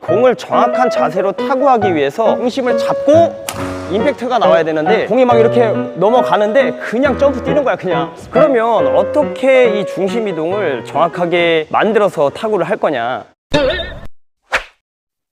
공을 정확한 자세로 타구 하기 위해서 중심을 잡고 임팩트가 나와야 되는데 공이 막 이렇게 넘어가는데 그냥 점프 뛰는 거야 그냥. 그러면 어떻게 이 중심 이동을 정확하게 만들어서 타구를 할 거냐.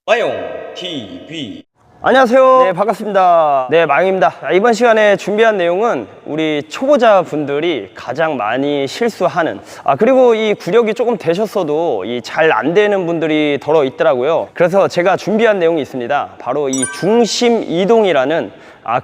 마용 TV. 안녕하세요. 네, 반갑습니다. 네, 마용입니다. 이번 시간에 준비한 내용은 우리 초보자 분들이 가장 많이 실수하는, 그리고 이 구력이 조금 되셨어도 이 잘 안 되는 분들이 더러 있더라고요. 그래서 제가 준비한 내용이 있습니다. 바로 이 중심 이동이라는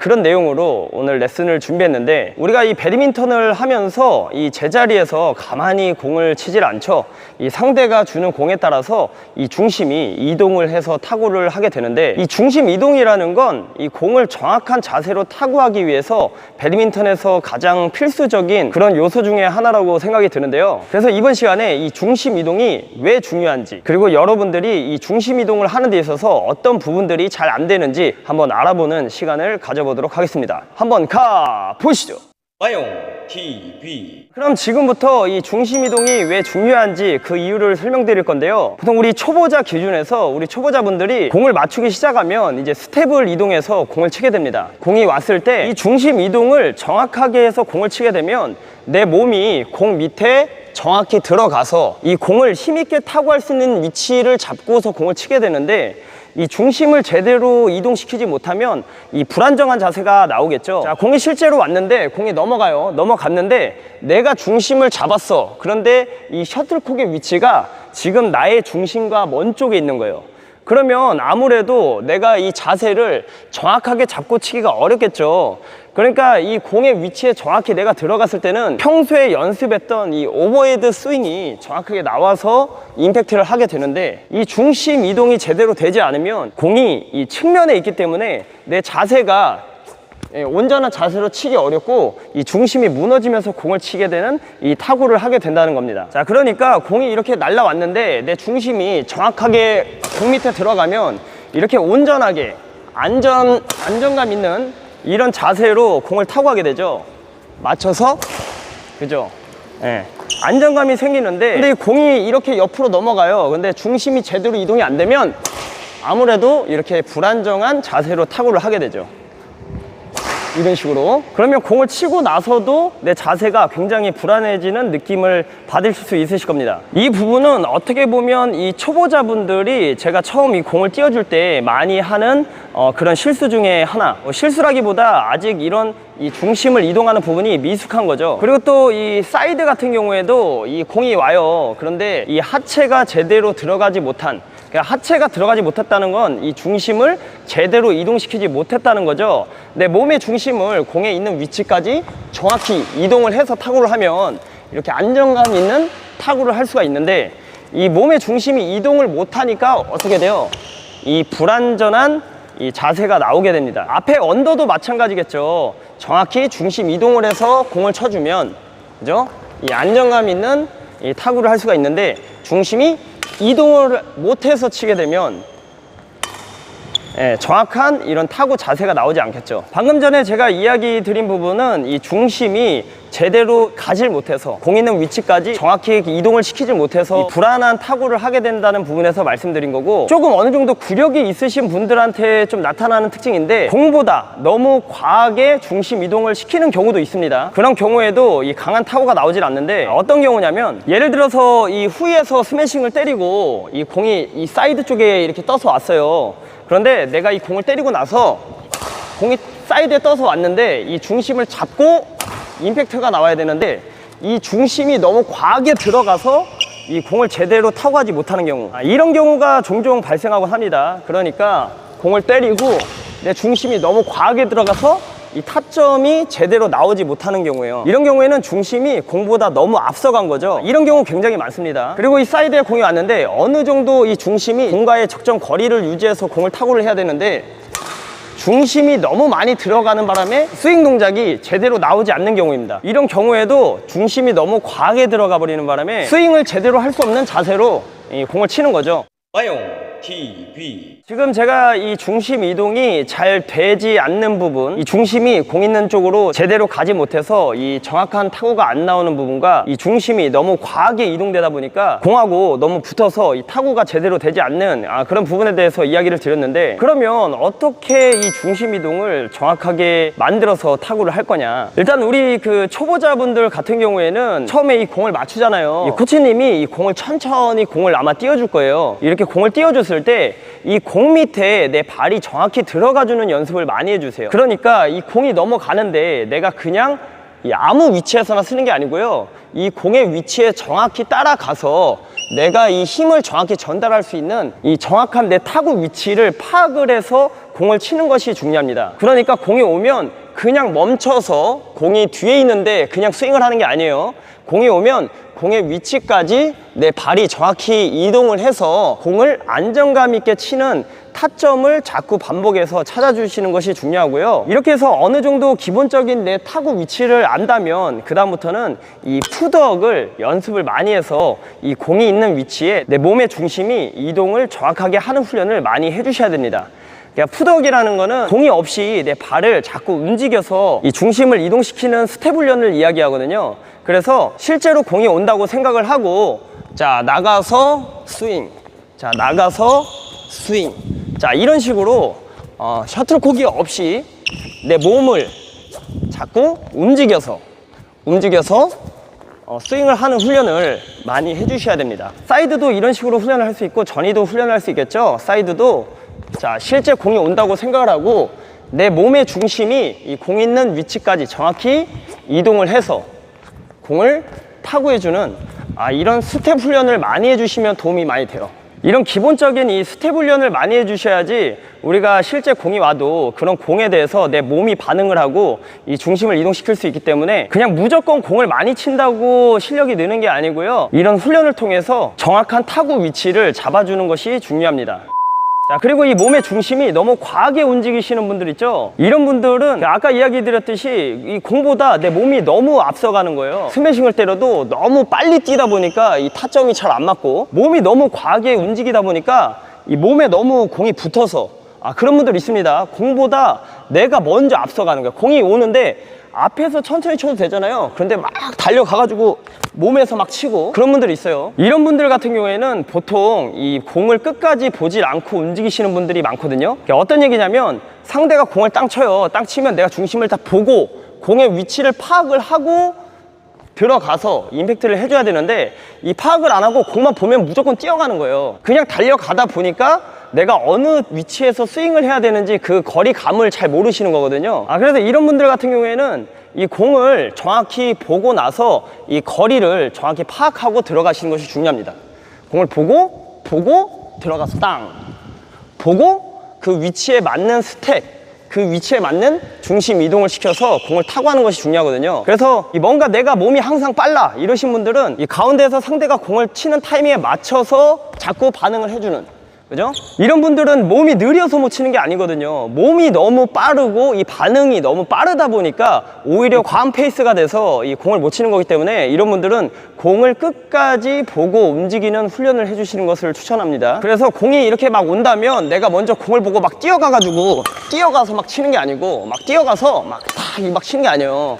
그런 내용으로 오늘 레슨을 준비했는데, 우리가 이 배드민턴을 하면서 이 제자리에서 가만히 공을 치질 않죠. 이 상대가 주는 공에 따라서 이 중심이 이동을 해서 타구를 하게 되는데, 이 중심 이동이라는 건 이 공을 정확한 자세로 타구하기 위해서 배드민턴에서 가장 필수적인 그런 요소 중에 하나라고 생각이 드는데요. 그래서 이번 시간에 이 중심 이동이 왜 중요한지, 그리고 여러분들이 이 중심 이동을 하는 데 있어서 어떤 부분들이 잘 안 되는지 한번 알아보는 시간을 가져보도록 하겠습니다. 한번 가보시죠. 마용 TV. 그럼 지금부터 이 중심 이동이 왜 중요한지 그 이유를 설명드릴 건데요. 보통 우리 초보자 기준에서 우리 초보자분들이 공을 맞추기 시작하면 이제 스텝을 이동해서 공을 치게 됩니다. 공이 왔을 때 이 중심 이동을 정확하게 해서 공을 치게 되면 내 몸이 공 밑에 정확히 들어가서 이 공을 힘있게 타구할 수 있는 위치를 잡고서 공을 치게 되는데, 이 중심을 제대로 이동시키지 못하면 이 불안정한 자세가 나오겠죠. 자, 공이 실제로 왔는데 공이 넘어갔는데 내가 중심을 잡았어. 그런데 이 셔틀콕의 위치가 지금 나의 중심과 먼 쪽에 있는 거예요. 그러면 아무래도 내가 이 자세를 정확하게 잡고 치기가 어렵겠죠. 그러니까 이 공의 위치에 정확히 내가 들어갔을 때는 평소에 연습했던 이 오버헤드 스윙이 정확하게 나와서 임팩트를 하게 되는데, 이 중심 이동이 제대로 되지 않으면 공이 이 측면에 있기 때문에 내 자세가 온전한 자세로 치기 어렵고 이 중심이 무너지면서 공을 치게 되는 이 타구를 하게 된다는 겁니다. 자, 그러니까 공이 이렇게 날아왔는데 내 중심이 정확하게 공 밑에 들어가면 이렇게 온전하게 안정감 있는 이런 자세로 공을 타구하게 되죠. 맞춰서, 그죠? 예. 안정감이 생기는데, 근데 공이 이렇게 옆으로 넘어가요. 근데 중심이 제대로 이동이 안 되면 아무래도 이렇게 불안정한 자세로 타구를 하게 되죠. 이런 식으로. 그러면 공을 치고 나서도 내 자세가 굉장히 불안해지는 느낌을 받으실 수 있으실 겁니다. 이 부분은 어떻게 보면 이 초보자분들이 제가 처음 이 공을 띄워줄 때 많이 하는 그런 실수 중에 하나, 실수라기보다 아직 이런 이 중심을 이동하는 부분이 미숙한 거죠. 그리고 또 이 사이드 같은 경우에도 이 공이 와요. 그런데 이 하체가 제대로 들어가지 못한, 그러니까 하체가 들어가지 못했다는 건 이 중심을 제대로 이동시키지 못했다는 거죠. 내 몸의 중심을 공에 있는 위치까지 정확히 이동을 해서 타구를 하면 이렇게 안정감 있는 타구를 할 수가 있는데, 이 몸의 중심이 이동을 못하니까 어떻게 돼요? 이 불안전한 이 자세가 나오게 됩니다. 앞에 언더도 마찬가지겠죠. 정확히 중심 이동을 해서 공을 쳐주면, 그죠? 이 안정감 있는 이 타구를 할 수가 있는데, 중심이 이동을 못해서 치게 되면 정확한 이런 타구 자세가 나오지 않겠죠. 방금 전에 제가 이야기 드린 부분은 이 중심이 제대로 가질 못해서 공 있는 위치까지 정확히 이동을 시키질 못해서 불안한 타구를 하게 된다는 부분에서 말씀드린 거고, 조금 어느 정도 구력이 있으신 분들한테 좀 나타나는 특징인데, 공보다 너무 과하게 중심 이동을 시키는 경우도 있습니다. 그런 경우에도 이 강한 타구가 나오질 않는데, 어떤 경우냐면 예를 들어서 이 후위에서 스매싱을 때리고 이 공이 이 사이드 쪽에 이렇게 떠서 왔어요. 그런데 내가 이 공을 때리고 나서 공이 사이드에 떠서 왔는데 이 중심을 잡고 임팩트가 나와야 되는데, 이 중심이 너무 과하게 들어가서 이 공을 제대로 타구하지 못하는 경우, 이런 경우가 종종 발생하곤 합니다. 그러니까 공을 때리고 내 중심이 너무 과하게 들어가서 이 타점이 제대로 나오지 못하는 경우예요. 이런 경우에는 중심이 공보다 너무 앞서간 거죠. 이런 경우 굉장히 많습니다. 그리고 이 사이드에 공이 왔는데 어느 정도 이 중심이 공과의 적정 거리를 유지해서 공을 타구를 해야 되는데, 중심이 너무 많이 들어가는 바람에 스윙 동작이 제대로 나오지 않는 경우입니다. 이런 경우에도 중심이 너무 과하게 들어가 버리는 바람에 스윙을 제대로 할 수 없는 자세로 이 공을 치는 거죠. 마용 TV. 지금 제가 이 중심 이동이 잘 되지 않는 부분, 이 중심이 공 있는 쪽으로 제대로 가지 못해서 이 정확한 타구가 안 나오는 부분과 이 중심이 너무 과하게 이동되다 보니까 공하고 너무 붙어서 이 타구가 제대로 되지 않는 그런 부분에 대해서 이야기를 드렸는데, 그러면 어떻게 이 중심 이동을 정확하게 만들어서 타구를 할 거냐. 일단 우리 그 초보자분들 같은 경우에는 처음에 이 공을 맞추잖아요. 이 코치님이 이 공을 천천히 공을 아마 띄워줄 거예요. 이렇게 공을 띄워줬을 때 이 공 밑에 내 발이 정확히 들어가주는 연습을 많이 해주세요. 그러니까 이 공이 넘어가는데 내가 그냥 아무 위치에서나 쓰는 게 아니고요, 이 공의 위치에 정확히 따라가서 내가 이 힘을 정확히 전달할 수 있는 이 정확한 내 타구 위치를 파악을 해서 공을 치는 것이 중요합니다. 그러니까 공이 오면 그냥 멈춰서 공이 뒤에 있는데 그냥 스윙을 하는 게 아니에요. 공이 오면 공의 위치까지 내 발이 정확히 이동을 해서 공을 안정감 있게 치는 타점을 자꾸 반복해서 찾아주시는 것이 중요하고요. 이렇게 해서 어느 정도 기본적인 내 타구 위치를 안다면 그 다음부터는 이 푸덕을 연습을 많이 해서 이 공이 있는 위치에 내 몸의 중심이 이동을 정확하게 하는 훈련을 많이 해주셔야 됩니다. 그러니까 푸덕이라는 거는 공이 없이 내 발을 자꾸 움직여서 이 중심을 이동시키는 스텝 훈련을 이야기하거든요. 그래서 실제로 공이 온다고 생각을 하고, 자, 나가서 스윙, 자, 나가서 스윙, 자, 이런 식으로 셔틀콕이 없이 내 몸을 자꾸 움직여서 스윙을 하는 훈련을 많이 해주셔야 됩니다. 사이드도 이런 식으로 훈련을 할 수 있고 전이도 훈련을 할 수 있겠죠. 사이드도 자, 실제 공이 온다고 생각을 하고 내 몸의 중심이 이 공 있는 위치까지 정확히 이동을 해서 공을 타구해주는 이런 스텝 훈련을 많이 해주시면 도움이 많이 돼요. 이런 기본적인 이 스텝 훈련을 많이 해주셔야지 우리가 실제 공이 와도 그런 공에 대해서 내 몸이 반응을 하고 이 중심을 이동시킬 수 있기 때문에 그냥 무조건 공을 많이 친다고 실력이 느는 게 아니고요, 이런 훈련을 통해서 정확한 타구 위치를 잡아주는 것이 중요합니다. 자, 그리고 이 몸의 중심이 너무 과하게 움직이시는 분들 있죠? 이런 분들은 아까 이야기 드렸듯이 이 공보다 내 몸이 너무 앞서가는 거예요. 스매싱을 때려도 너무 빨리 뛰다 보니까 이 타점이 잘 안 맞고, 몸이 너무 과하게 움직이다 보니까 이 몸에 너무 공이 붙어서 그런 분들 있습니다. 공보다 내가 먼저 앞서가는 거예요. 공이 오는데 앞에서 천천히 쳐도 되잖아요. 그런데 막 달려가가지고 몸에서 막 치고, 그런 분들이 있어요. 이런 분들 같은 경우에는 보통 이 공을 끝까지 보질 않고 움직이시는 분들이 많거든요. 어떤 얘기냐면, 상대가 공을 땅 쳐요. 땅 치면 내가 중심을 다 보고 공의 위치를 파악을 하고 들어가서 임팩트를 해줘야 되는데, 이 파악을 안 하고 공만 보면 무조건 뛰어가는 거예요. 그냥 달려가다 보니까 내가 어느 위치에서 스윙을 해야 되는지 그 거리감을 잘 모르시는 거거든요. 그래서 이런 분들 같은 경우에는 이 공을 정확히 보고 나서 이 거리를 정확히 파악하고 들어가시는 것이 중요합니다. 공을 보고 들어가서 땅 보고 그 위치에 맞는 스텝, 그 위치에 맞는 중심 이동을 시켜서 공을 타고 하는 것이 중요하거든요. 그래서 뭔가 내가 몸이 항상 빨라 이러신 분들은 이 가운데에서 상대가 공을 치는 타이밍에 맞춰서 자꾸 반응을 해주는, 그죠? 이런 분들은 몸이 느려서 못 치는 게 아니거든요. 몸이 너무 빠르고 이 반응이 너무 빠르다 보니까 오히려 과한 페이스가 돼서 이 공을 못 치는 거기 때문에, 이런 분들은 공을 끝까지 보고 움직이는 훈련을 해주시는 것을 추천합니다. 그래서 공이 이렇게 막 온다면 내가 먼저 공을 보고 막 뛰어가서 막 치는 게 아니고, 막 뛰어가서 막 치는 게 아니에요.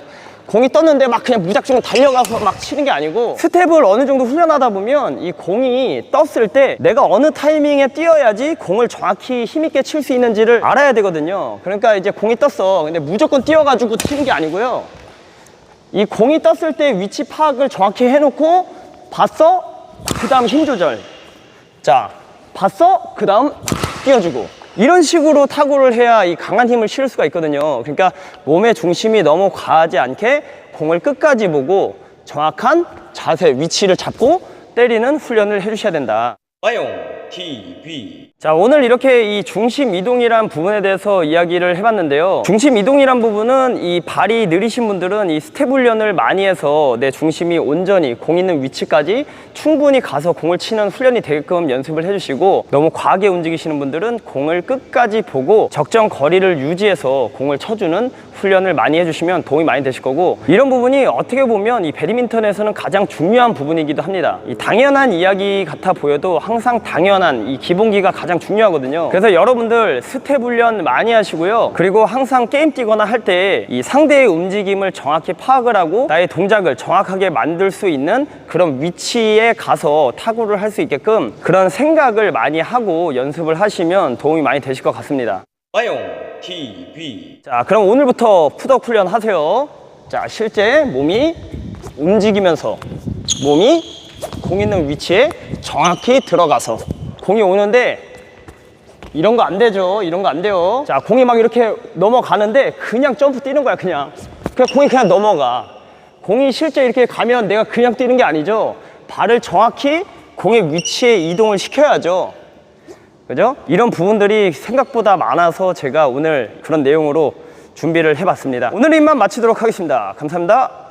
공이 떴는데 막 그냥 무작정 달려가서 막 치는 게 아니고, 스텝을 어느 정도 훈련하다 보면 이 공이 떴을 때 내가 어느 타이밍에 뛰어야지 공을 정확히 힘있게 칠 수 있는지를 알아야 되거든요. 그러니까 이제 공이 떴어. 근데 무조건 뛰어가지고 치는 게 아니고요, 이 공이 떴을 때 위치 파악을 정확히 해놓고, 봤어? 그 다음 힘 조절. 자, 봤어? 그 다음 뛰어주고. 이런 식으로 타구를 해야 이 강한 힘을 실을 수가 있거든요. 그러니까 몸의 중심이 너무 과하지 않게 공을 끝까지 보고 정확한 자세, 위치를 잡고 때리는 훈련을 해주셔야 된다. 마용 TV. 자, 오늘 이렇게 이 중심 이동이란 부분에 대해서 이야기를 해봤는데요. 중심 이동이란 부분은 이 발이 느리신 분들은 이 스텝 훈련을 많이 해서 내 중심이 온전히 공 있는 위치까지 충분히 가서 공을 치는 훈련이 되게끔 연습을 해주시고, 너무 과하게 움직이시는 분들은 공을 끝까지 보고 적정 거리를 유지해서 공을 쳐주는 훈련을 많이 해주시면 도움이 많이 되실 거고, 이런 부분이 어떻게 보면 이 배드민턴에서는 가장 중요한 부분이기도 합니다. 이 당연한 이야기 같아 보여도 항상 당연한 훈련한 이 기본기가 가장 중요하거든요. 그래서 여러분들 스텝 훈련 많이 하시고요. 그리고 항상 게임 뛰거나 할 때 이 상대의 움직임을 정확히 파악을 하고 나의 동작을 정확하게 만들 수 있는 그런 위치에 가서 타구를 할 수 있게끔 그런 생각을 많이 하고 연습을 하시면 도움이 많이 되실 것 같습니다. 마용 TV. 자, 그럼 오늘부터 풋업 훈련 하세요. 자, 실제 몸이 움직이면서 몸이 공 있는 위치에 정확히 들어가서 공이 오는데 이런 거 안 되죠. 이런 거 안 돼요. 자, 공이 막 이렇게 넘어가는데 그냥 점프 뛰는 거야. 그냥 공이 그냥 넘어가. 공이 실제 이렇게 가면 내가 그냥 뛰는 게 아니죠. 발을 정확히 공의 위치에 이동을 시켜야죠. 그죠? 이런 부분들이 생각보다 많아서 제가 오늘 그런 내용으로 준비를 해봤습니다. 오늘 인만 마치도록 하겠습니다. 감사합니다.